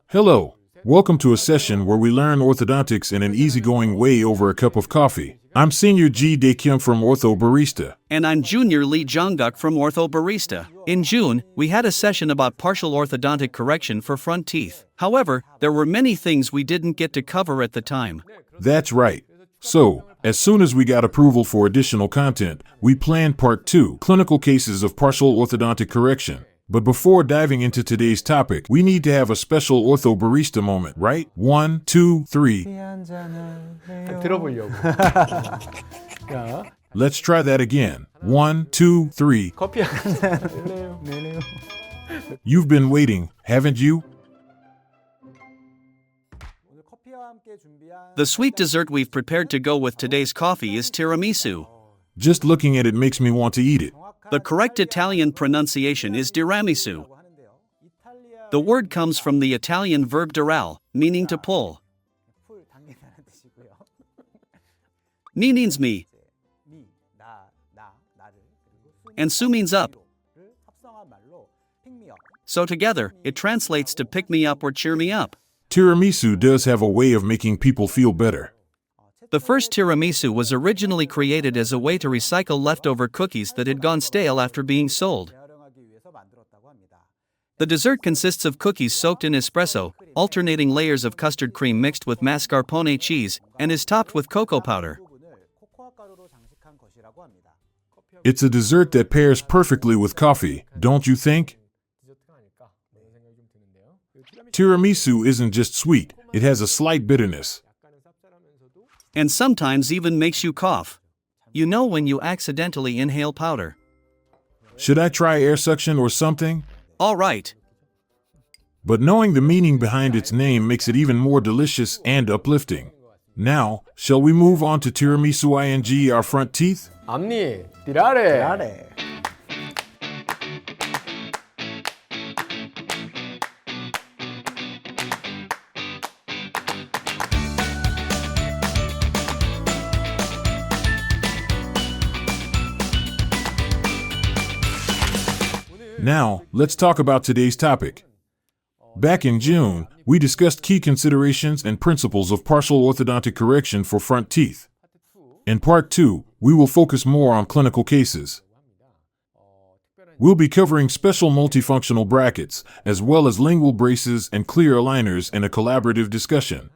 Hello. Welcome to a session where we learn orthodontics in an easygoing way over a cup of coffee. I'm Senior Ji Dae Kim from Ortho Barista. And I'm Junior Lee Junguk from Ortho Barista. In June, we had a session about partial orthodontic correction for front teeth. However, there were many things we didn't get to cover at the time. That's right. So, as soon as we got approval for additional content, we planned Part 2, clinical cases of partial orthodontic correction. But before diving into today's topic, we need to have a special Ortho Barista moment, right? 1, 2, 3. 들어보려고. 자, Let's try that again. 1, 2, 3. 커피 한 잔 내려요. You've been waiting, haven't you? The sweet dessert we've prepared to go with today's coffee is tiramisu. Just looking at it makes me want to eat it. The correct Italian pronunciation is tiramisu. The word comes from the Italian verb tirare, meaning to pull. Mi means me, and su means up. So together, it translates to pick me up or cheer me up. Tiramisu does have a way of making people feel better. The first tiramisu was originally created as a way to recycle leftover cookies that had gone stale after being sold. The dessert consists of cookies soaked in espresso, alternating layers of custard cream mixed with mascarpone cheese, and is topped with cocoa powder. It's a dessert that pairs perfectly with coffee, don't you think? Tiramisu isn't just sweet, it has a slight bitterness. And sometimes even makes you cough. You know when you accidentally inhale powder. Should I try air suction or something? All right. But knowing the meaning behind its name makes it even more delicious and uplifting. Now, shall we move on to tiramisu ing, our front teeth? 앞니, tirare. Now, let's talk about today's topic. Back in June, we discussed key considerations and principles of partial orthodontic correction for front teeth. In Part 2, we will focus more on clinical cases. We'll be covering special multifunctional brackets, as well as lingual braces and clear aligners in a collaborative discussion.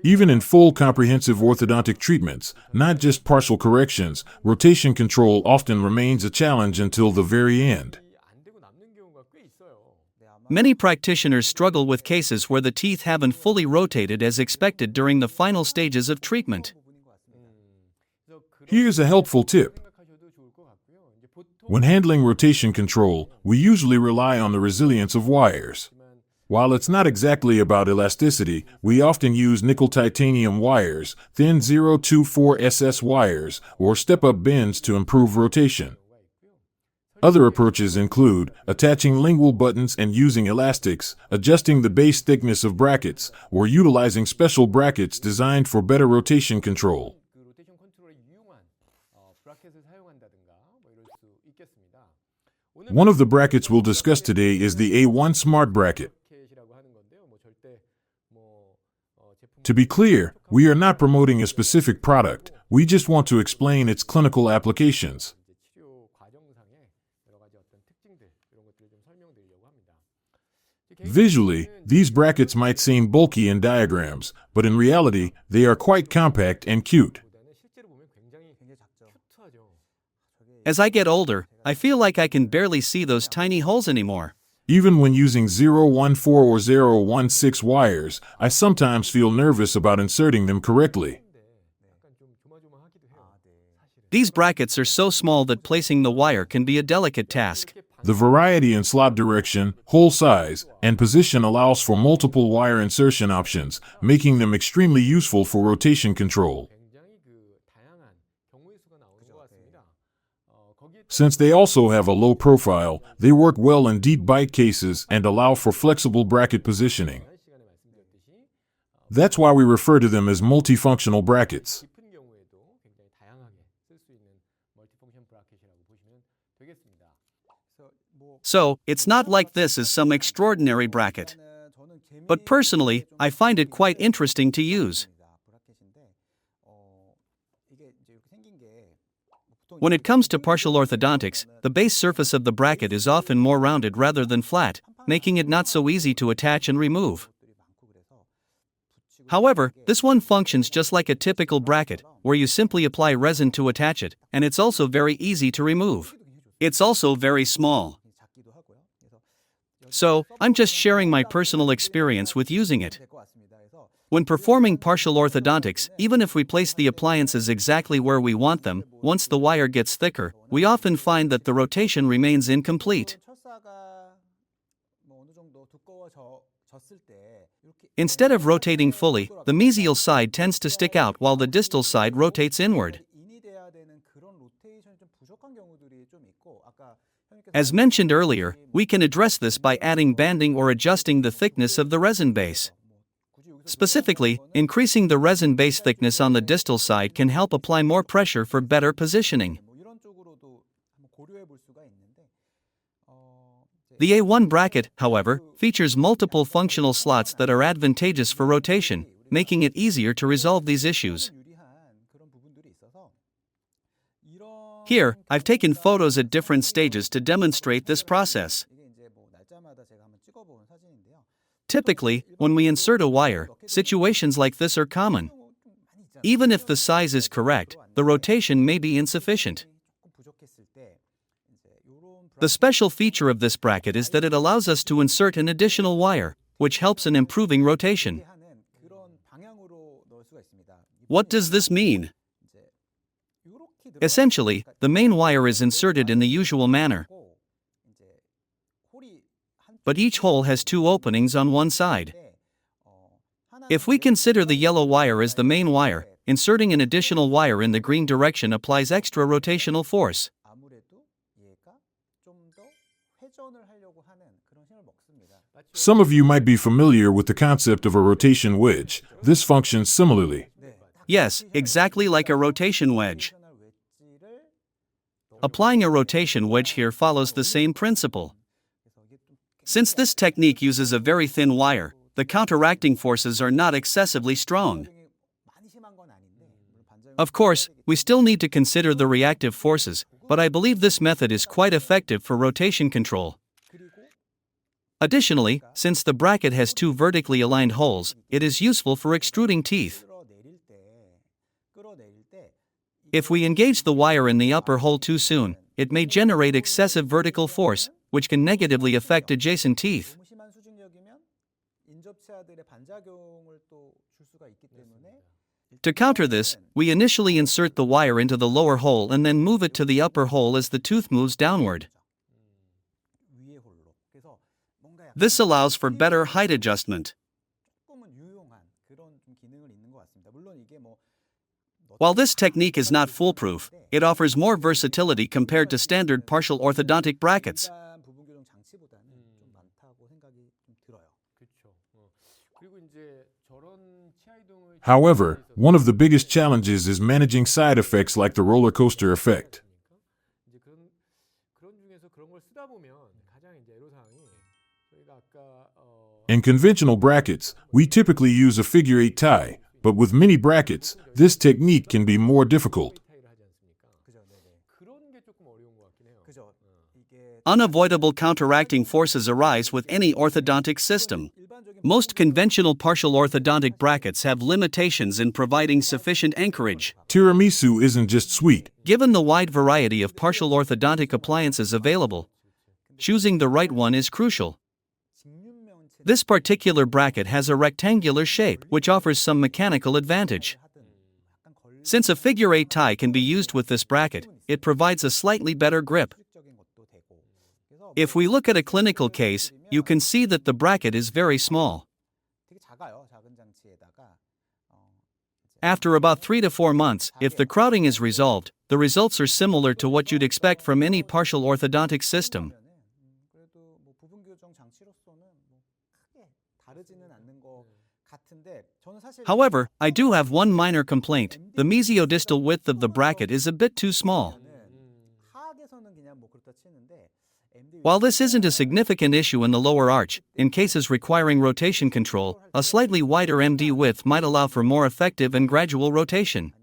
Even in full comprehensive orthodontic treatments, not just partial corrections, rotation control often remains a challenge until the very end. Many practitioners struggle with cases where the teeth haven't fully rotated as expected during the final stages of treatment. Here's a helpful tip. When handling rotation control, we usually rely on the resilience of wires. While it's not exactly about elasticity, we often use nickel titanium wires, thin 024 SS wires, or step-up bends to improve rotation. Other approaches include attaching lingual buttons and using elastics, adjusting the base thickness of brackets, or utilizing special brackets designed for better rotation control. One of the brackets we'll discuss today is the A1 Smart Bracket. To be clear, we are not promoting a specific product, we just want to explain its clinical applications. Visually, these brackets might seem bulky in diagrams, but in reality, they are quite compact and cute. As I get older, I feel like I can barely see those tiny holes anymore. Even when using 014 or 016 wires, I sometimes feel nervous about inserting them correctly. These brackets are so small that placing the wire can be a delicate task. The variety in slot direction, hole size, and position allows for multiple wire insertion options, making them extremely useful for rotation control. Since they also have a low profile, they work well in deep bite cases and allow for flexible bracket positioning. That's why we refer to them as multifunctional brackets. So, it's not like this is some extraordinary bracket. But personally, I find it quite interesting to use. When it comes to partial orthodontics, the base surface of the bracket is often more rounded rather than flat, making it not so easy to attach and remove. However, this one functions just like a typical bracket, where you simply apply resin to attach it, and it's also very easy to remove. It's also very small. So, I'm just sharing my personal experience with using it. When performing partial orthodontics, even if we place the appliances exactly where we want them, once the wire gets thicker, we often find that the rotation remains incomplete. Instead of rotating fully, the mesial side tends to stick out while the distal side rotates inward. As mentioned earlier, we can address this by adding banding or adjusting the thickness of the resin base. Specifically, increasing the resin base thickness on the distal side can help apply more pressure for better positioning. The A1 bracket, however, features multiple functional slots that are advantageous for rotation, making it easier to resolve these issues. Here, I've taken photos at different stages to demonstrate this process. Typically, when we insert a wire, situations like this are common. Even if the size is correct, the rotation may be insufficient. The special feature of this bracket is that it allows us to insert an additional wire, which helps in improving rotation. What does this mean? Essentially, the main wire is inserted in the usual manner, but each hole has two openings on one side. If we consider the yellow wire as the main wire, inserting an additional wire in the green direction applies extra rotational force. Some of you might be familiar with the concept of a rotation wedge. This functions similarly. Yes, exactly like a rotation wedge. Applying a rotation wedge here follows the same principle. Since this technique uses a very thin wire, the counteracting forces are not excessively strong. Of course, we still need to consider the reactive forces, but I believe this method is quite effective for rotation control. Additionally, since the bracket has two vertically aligned holes, it is useful for extruding teeth. If we engage the wire in the upper hole too soon, it may generate excessive vertical force, which can negatively affect adjacent teeth. To counter this, we initially insert the wire into the lower hole and then move it to the upper hole as the tooth moves downward. This allows for better height adjustment. While this technique is not foolproof, it offers more versatility compared to standard partial orthodontic brackets. However, one of the biggest challenges is managing side effects like the roller coaster effect. In conventional brackets, we typically use a figure-8 tie, but with mini brackets, this technique can be more difficult. Unavoidable counteracting forces arise with any orthodontic system. Most conventional partial orthodontic brackets have limitations in providing sufficient anchorage. Tiramisu isn't just sweet. Given the wide variety of partial orthodontic appliances available, choosing the right one is crucial. This particular bracket has a rectangular shape, which offers some mechanical advantage. Since a figure-8 tie can be used with this bracket, it provides a slightly better grip. If we look at a clinical case, you can see that the bracket is very small. After about 3 to 4 months, if the crowding is resolved, the results are similar to what you'd expect from any partial orthodontic system. However, I do have one minor complaint: the mesiodistal width of the bracket is a bit too small. While this isn't a significant issue in the lower arch, in cases requiring rotation control, a slightly wider MD width might allow for more effective and gradual rotation.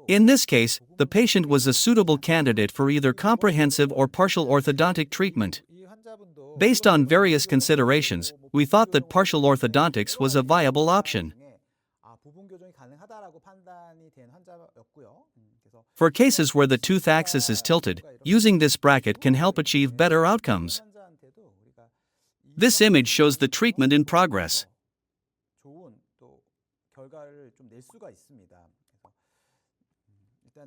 In this case, the patient was a suitable candidate for either comprehensive or partial orthodontic treatment. Based on various considerations, we thought that partial orthodontics was a viable option. For cases where the tooth axis is tilted, using this bracket can help achieve better outcomes. This image shows the treatment in progress.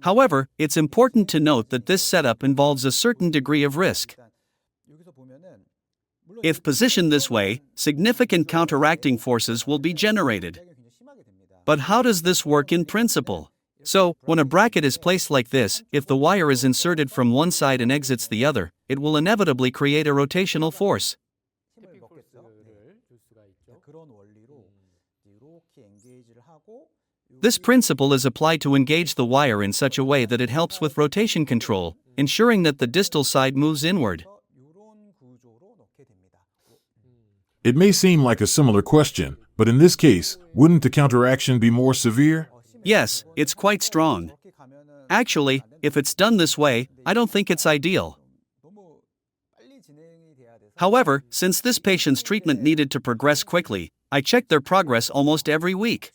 However, it's important to note that this setup involves a certain degree of risk. If positioned this way, significant counteracting forces will be generated. But how does this work in principle? So, when a bracket is placed like this, if the wire is inserted from one side and exits the other, it will inevitably create a rotational force. This principle is applied to engage the wire in such a way that it helps with rotation control, ensuring that the distal side moves inward. It may seem like a similar question, but in this case, wouldn't the counteraction be more severe? Yes, it's quite strong. Actually, if it's done this way, I don't think it's ideal. However, since this patient's treatment needed to progress quickly, I checked their progress almost every week.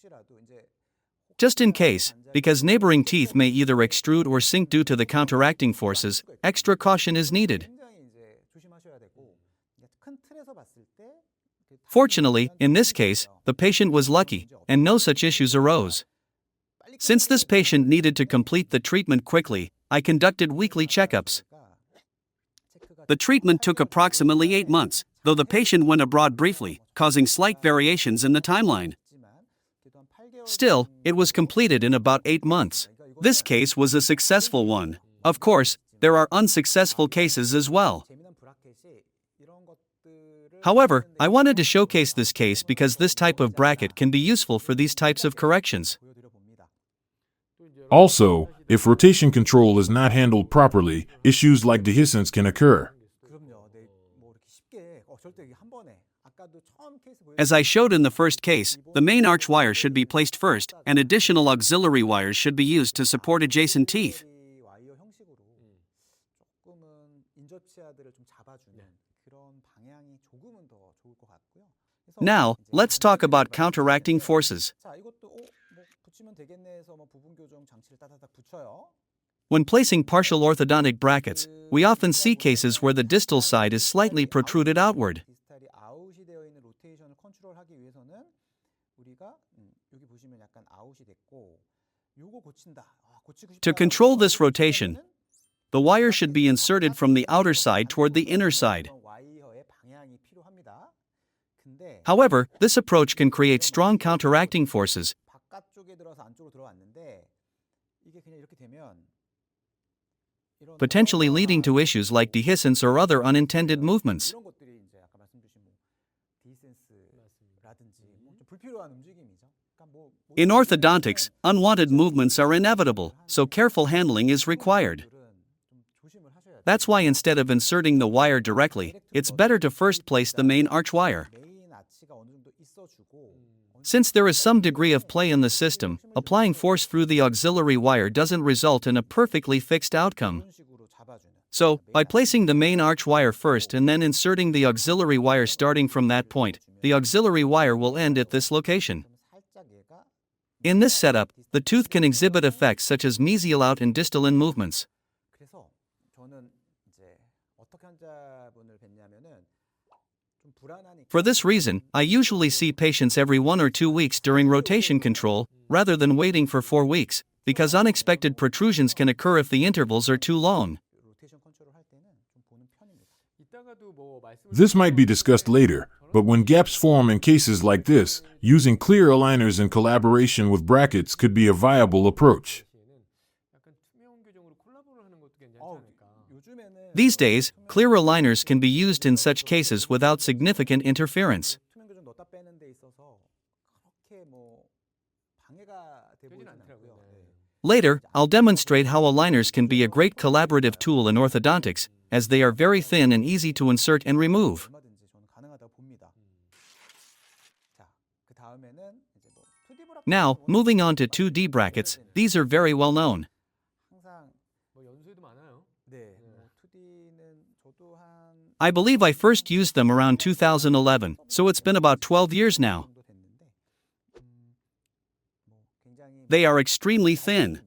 Just in case, because neighboring teeth may either extrude or sink due to the counteracting forces, extra caution is needed. Fortunately, in this case, the patient was lucky, and no such issues arose. Since this patient needed to complete the treatment quickly, I conducted weekly checkups. The treatment took approximately 8 months, though the patient went abroad briefly, causing slight variations in the timeline. Still, it was completed in about 8 months. This case was a successful one. Of course, there are unsuccessful cases as well. However, I wanted to showcase this case because this type of bracket can be useful for these types of corrections. Also, if rotation control is not handled properly, issues like dehiscence can occur. As I showed in the first case, the main arch wire should be placed first, and additional auxiliary wires should be used to support adjacent teeth. Now, let's talk about counteracting forces. When placing partial orthodontic brackets, we often see cases where the distal side is slightly protruded outward. To control this rotation, the wire should be inserted from the outer side toward the inner side. However, this approach can create strong counteracting forces, potentially leading to issues like dehiscence or other unintended movements. In orthodontics, unwanted movements are inevitable, so careful handling is required. That's why instead of inserting the wire directly, it's better to first place the main arch wire. Since there is some degree of play in the system, applying force through the auxiliary wire doesn't result in a perfectly fixed outcome. So, by placing the main arch wire first and then inserting the auxiliary wire starting from that point, the auxiliary wire will end at this location. In this setup, the tooth can exhibit effects such as mesial out and distal in movements. For this reason, I usually see patients every 1 or 2 weeks during rotation control, rather than waiting for 4 weeks, because unexpected protrusions can occur if the intervals are too long. This might be discussed later, but when gaps form in cases like this, using clear aligners in collaboration with brackets could be a viable approach. These days, clear aligners can be used in such cases without significant interference. Later, I'll demonstrate how aligners can be a great collaborative tool in orthodontics, as they are very thin and easy to insert and remove. Now, moving on to 2D brackets, these are very well known. I believe I first used them around 2011, so it's been about 12 years now. They are extremely thin.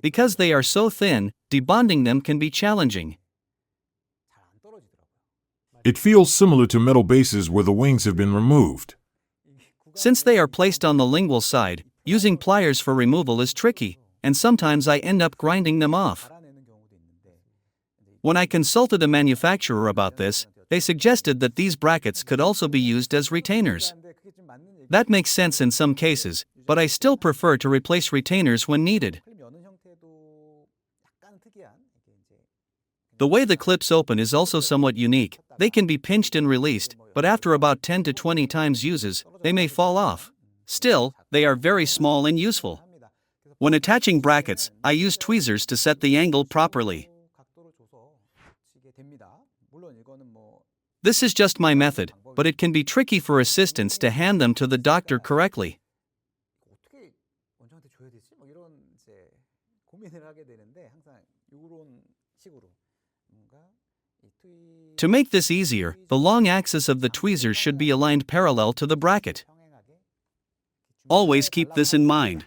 Because they are so thin, debonding them can be challenging. It feels similar to metal bases where the wings have been removed. Since they are placed on the lingual side, using pliers for removal is tricky, and sometimes I end up grinding them off. When I consulted a manufacturer about this, they suggested that these brackets could also be used as retainers. That makes sense in some cases, but I still prefer to replace retainers when needed. The way the clips open is also somewhat unique. They can be pinched and released, but after about 10 to 20 times uses, they may fall off. Still, they are very small and useful. When attaching brackets, I use tweezers to set the angle properly. This is just my method, but it can be tricky for assistants to hand them to the doctor correctly. To make this easier, the long axis of the tweezers should be aligned parallel to the bracket. Always keep this in mind.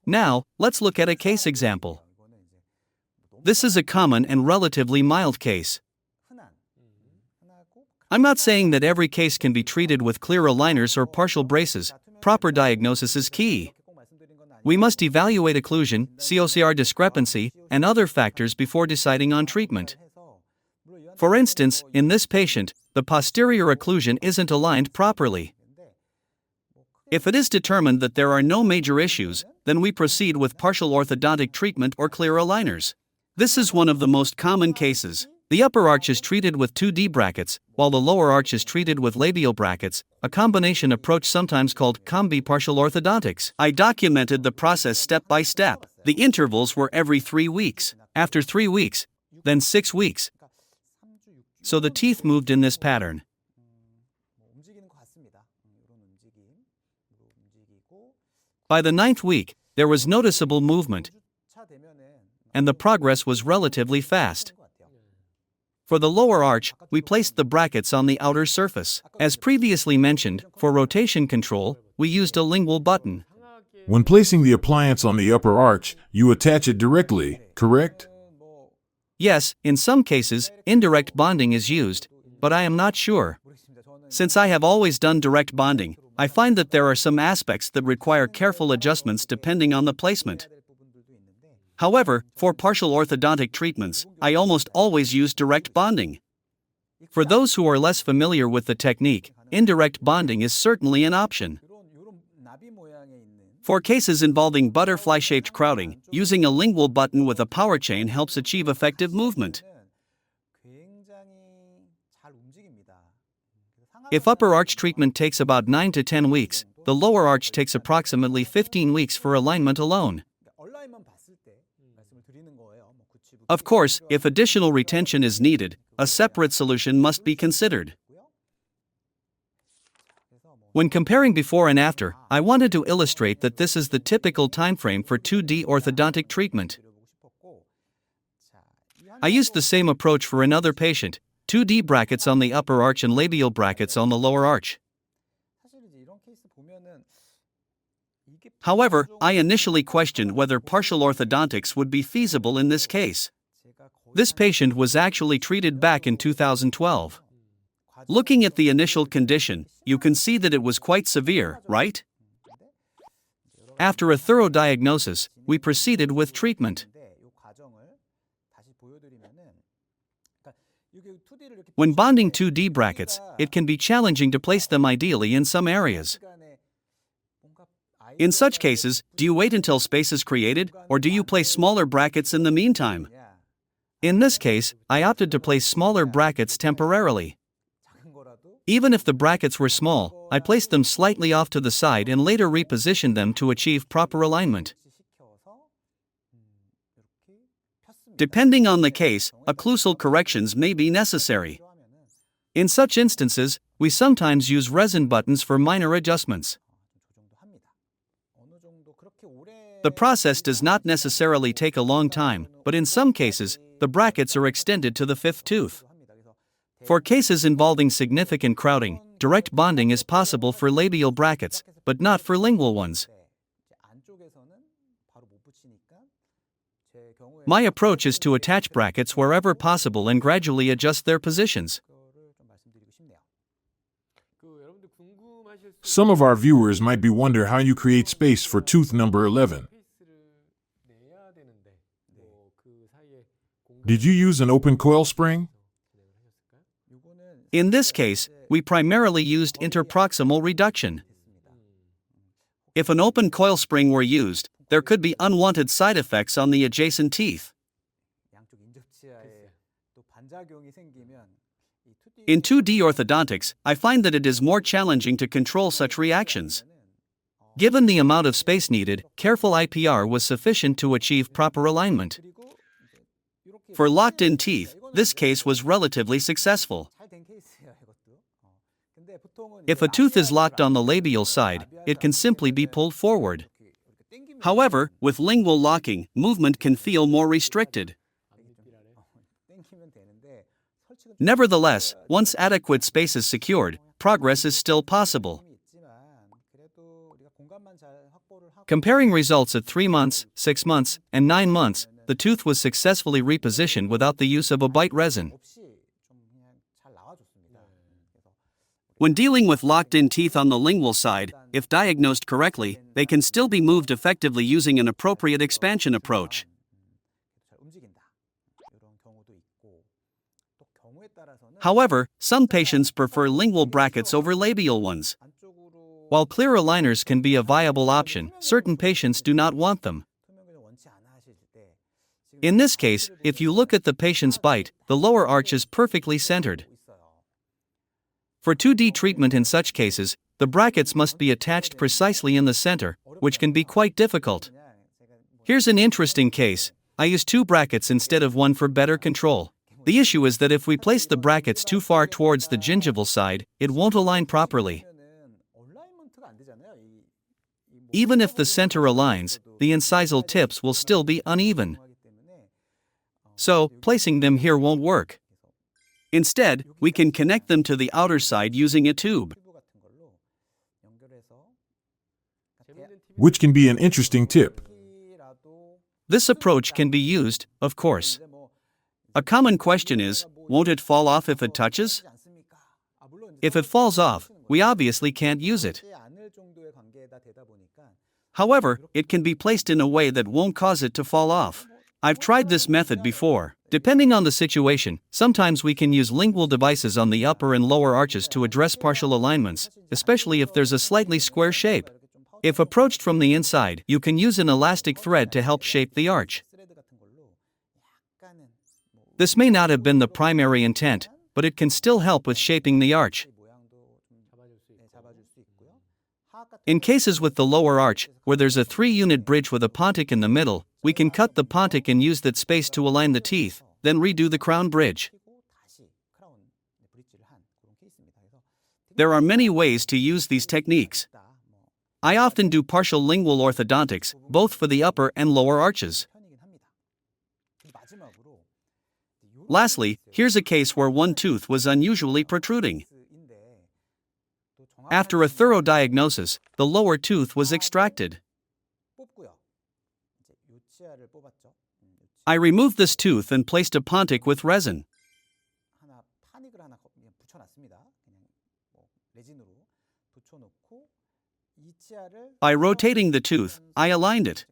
Now, let's look at a case example. This is a common and relatively mild case. I'm not saying that every case can be treated with clear aligners or partial braces. Proper diagnosis is key. We must evaluate occlusion, COCR discrepancy, and other factors before deciding on treatment. For instance, in this patient, the posterior occlusion isn't aligned properly. If it is determined that there are no major issues, then we proceed with partial orthodontic treatment or clear aligners. This is one of the most common cases. The upper arch is treated with 2D brackets, while the lower arch is treated with labial brackets, a combination approach sometimes called combi partial orthodontics. I documented the process step by step. The intervals were every 3 weeks, after 3 weeks, then 6 weeks. So the teeth moved in this pattern. By the 9th week, there was noticeable movement, and the progress was relatively fast. For the lower arch, we placed the brackets on the outer surface. As previously mentioned, for rotation control, we used a lingual button. When placing the appliance on the upper arch, you attach it directly, correct? Yes, in some cases, indirect bonding is used, but I am not sure. Since I have always done direct bonding, I find that there are some aspects that require careful adjustments depending on the placement. However, for partial orthodontic treatments, I almost always use direct bonding. For those who are less familiar with the technique, indirect bonding is certainly an option. For cases involving butterfly-shaped crowding, using a lingual button with a power chain helps achieve effective movement. If upper arch treatment takes about 9 to 10 weeks, the lower arch takes approximately 15 weeks for alignment alone. Of course, if additional retention is needed, a separate solution must be considered. When comparing before and after, I wanted to illustrate that this is the typical timeframe for 2D orthodontic treatment. I used the same approach for another patient, 2D brackets on the upper arch and labial brackets on the lower arch. However, I initially questioned whether partial orthodontics would be feasible in this case. This patient was actually treated back in 2012. Looking at the initial condition, you can see that it was quite severe, right? After a thorough diagnosis, we proceeded with treatment. When bonding 2D brackets, it can be challenging to place them ideally in some areas. In such cases, do you wait until space is created, or do you place smaller brackets in the meantime? In this case, I opted to place smaller brackets temporarily. Even if the brackets were small, I placed them slightly off to the side and later repositioned them to achieve proper alignment. Depending on the case, occlusal corrections may be necessary. In such instances, we sometimes use resin buttons for minor adjustments. The process does not necessarily take a long time, but in some cases, the brackets are extended to the fifth tooth. For cases involving significant crowding, direct bonding is possible for labial brackets, but not for lingual ones. My approach is to attach brackets wherever possible and gradually adjust their positions. Some of our viewers might be wondering how you create space for tooth number 11. Did you use an open coil spring? In this case, we primarily used interproximal reduction. If an open coil spring were used, there could be unwanted side effects on the adjacent teeth. In 2D orthodontics, I find that it is more challenging to control such reactions. Given the amount of space needed, careful IPR was sufficient to achieve proper alignment. For locked-in teeth, this case was relatively successful. If a tooth is locked on the labial side, it can simply be pulled forward. However, with lingual locking, movement can feel more restricted. Nevertheless, once adequate space is secured, progress is still possible. Comparing results at 3 months, 6 months, and 9 months, the tooth was successfully repositioned without the use of a bite resin. When dealing with locked-in teeth on the lingual side, if diagnosed correctly, they can still be moved effectively using an appropriate expansion approach. However, some patients prefer lingual brackets over labial ones. While clear aligners can be a viable option, certain patients do not want them. In this case, if you look at the patient's bite, the lower arch is perfectly centered. For 2D treatment in such cases, the brackets must be attached precisely in the center, which can be quite difficult. Here's an interesting case. I use 2 brackets instead of 1 for better control. The issue is that if we place the brackets too far towards the gingival side, it won't align properly. Even if the center aligns, the incisal tips will still be uneven. So, placing them here won't work. Instead, we can connect them to the outer side using a tube, Which can be an interesting tip. This approach can be used, of course. A common question is, won't it fall off if it touches? If it falls off, we obviously can't use it. However, it can be placed in a way that won't cause it to fall off. I've tried this method before. Depending on the situation, sometimes we can use lingual devices on the upper and lower arches to address partial alignments, especially if there's a slightly square shape. If approached from the inside, you can use an elastic thread to help shape the arch. This may not have been the primary intent, but it can still help with shaping the arch. In cases with the lower arch, where there's a 3-unit bridge with a pontic in the middle, we can cut the pontic and use that space to align the teeth, then redo the crown bridge. There are many ways to use these techniques. I often do partial lingual orthodontics, both for the upper and lower arches. Lastly, here's a case where one tooth was unusually protruding. After a thorough diagnosis, the lower tooth was extracted. I removed this tooth and placed a pontic with resin. By rotating the tooth, I aligned it.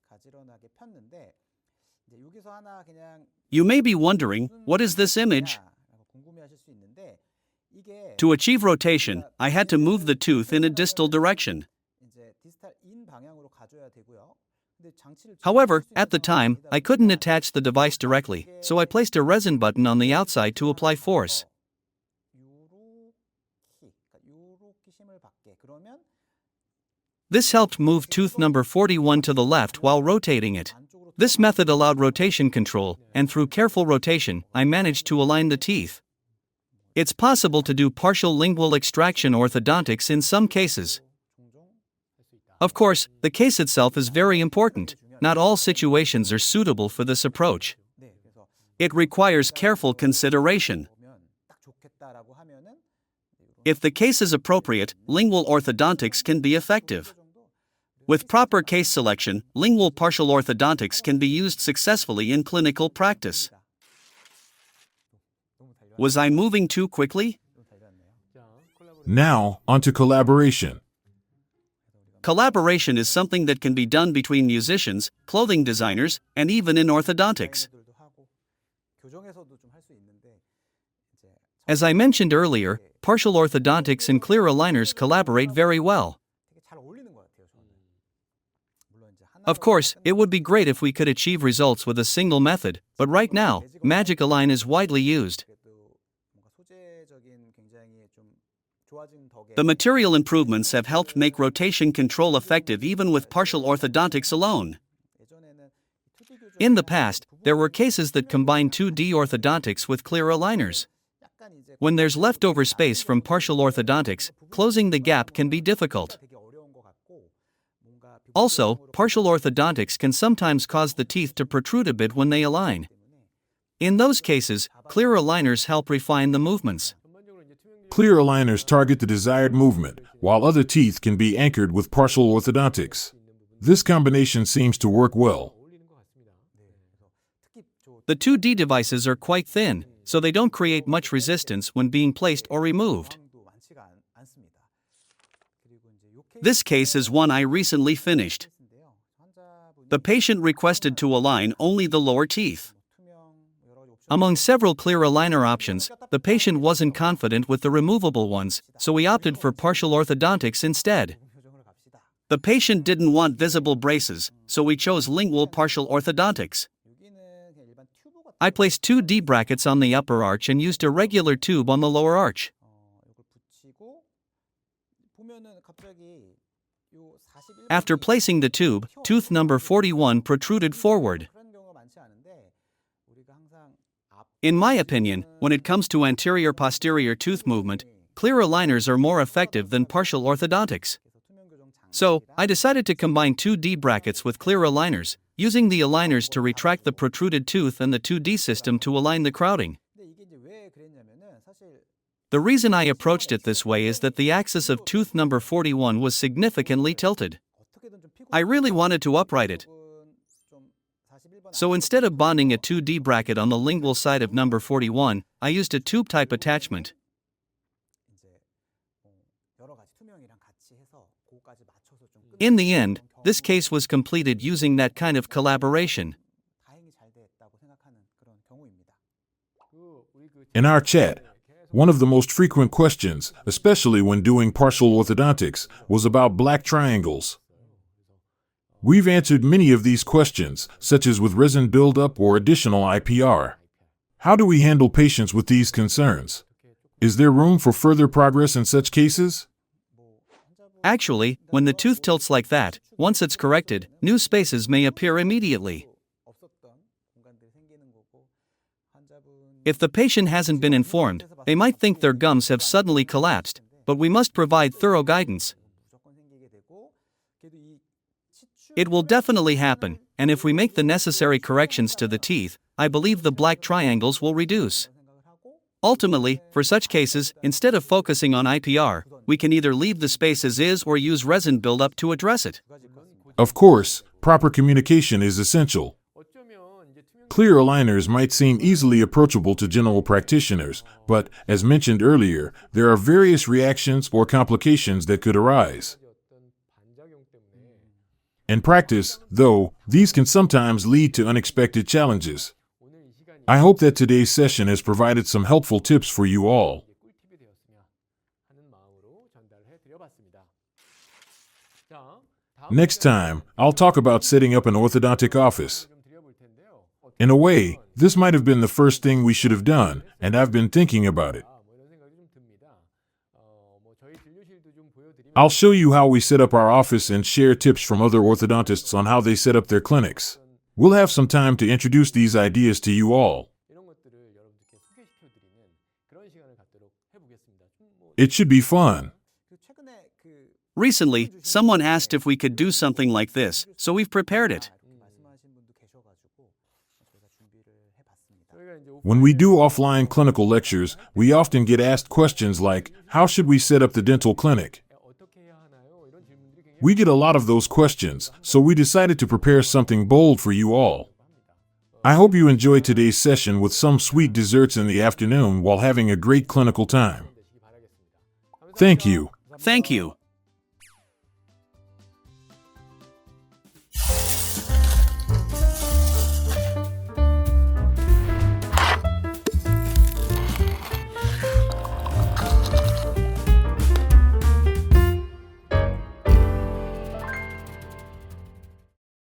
You may be wondering, what is this image? To achieve rotation, I had to move the tooth in a distal direction. However, at the time, I couldn't attach the device directly, so I placed a resin button on the outside to apply force. This helped move tooth number 41 to the left while rotating it. This method allowed rotation control, and through careful rotation, I managed to align the teeth. It's possible to do partial lingual extraction orthodontics in some cases. Of course, the case itself is very important. Not all situations are suitable for this approach. It requires careful consideration. If the case is appropriate, lingual orthodontics can be effective. With proper case selection, lingual partial orthodontics can be used successfully in clinical practice. Was I moving too quickly? Now, onto collaboration. Collaboration is something that can be done between musicians, clothing designers, and even in orthodontics. As I mentioned earlier, partial orthodontics and clear aligners collaborate very well. Of course, it would be great if we could achieve results with a single method, but right now, Magic Align is widely used. The material improvements have helped make rotation control effective even with partial orthodontics alone. In the past, there were cases that combined 2D orthodontics with clear aligners. When there's leftover space from partial orthodontics, closing the gap can be difficult. Also, partial orthodontics can sometimes cause the teeth to protrude a bit when they align. In those cases, clear aligners help refine the movements. Clear aligners target the desired movement, while other teeth can be anchored with partial orthodontics. This combination seems to work well. The 2D devices are quite thin, so they don't create much resistance when being placed or removed. This case is one I recently finished. The patient requested to align only the lower teeth. Among several clear aligner options, the patient wasn't confident with the removable ones, so we opted for partial orthodontics instead. The patient didn't want visible braces, so we chose lingual partial orthodontics. I placed 2 D brackets on the upper arch and used a regular tube on the lower arch. After placing the tube, tooth number 41 protruded forward. In my opinion, when it comes to anterior-posterior tooth movement, clear aligners are more effective than partial orthodontics. So, I decided to combine 2 D brackets with clear aligners, using the aligners to retract the protruded tooth and the 2D system to align the crowding. The reason I approached it this way is that the axis of tooth number 41 was significantly tilted. I really wanted to upright it. So instead of bonding a 2D bracket on the lingual side of number 41, I used a tube-type attachment. In the end, this case was completed using that kind of collaboration. In our chat, one of the most frequent questions, especially when doing partial orthodontics, was about black triangles. We've answered many of these questions, such as with resin buildup or additional IPR. How do we handle patients with these concerns? Is there room for further progress in such cases? Actually, when the tooth tilts like that, once it's corrected, new spaces may appear immediately. If the patient hasn't been informed, they might think their gums have suddenly collapsed, but we must provide thorough guidance. It will definitely happen, and if we make the necessary corrections to the teeth, I believe the black triangles will reduce. Ultimately, for such cases, instead of focusing on IPR, we can either leave the space as is or use resin buildup to address it. Of course, proper communication is essential. Clear aligners might seem easily approachable to general practitioners, but, as mentioned earlier, there are various reactions or complications that could arise. In practice, though, these can sometimes lead to unexpected challenges. I hope that today's session has provided some helpful tips for you all. Next time, I'll talk about setting up an orthodontic office. In a way, this might have been the first thing we should have done, and I've been thinking about it. I'll show you how we set up our office and share tips from other orthodontists on how they set up their clinics. We'll have some time to introduce these ideas to you all. It should be fun. Recently, someone asked if we could do something like this, so we've prepared it. When we do offline clinical lectures, we often get asked questions like, how should we set up the dental clinic? We get a lot of those questions, so we decided to prepare something bold for you all. I hope you enjoyed today's session with some sweet desserts in the afternoon while having a great clinical time. Thank you. Thank you.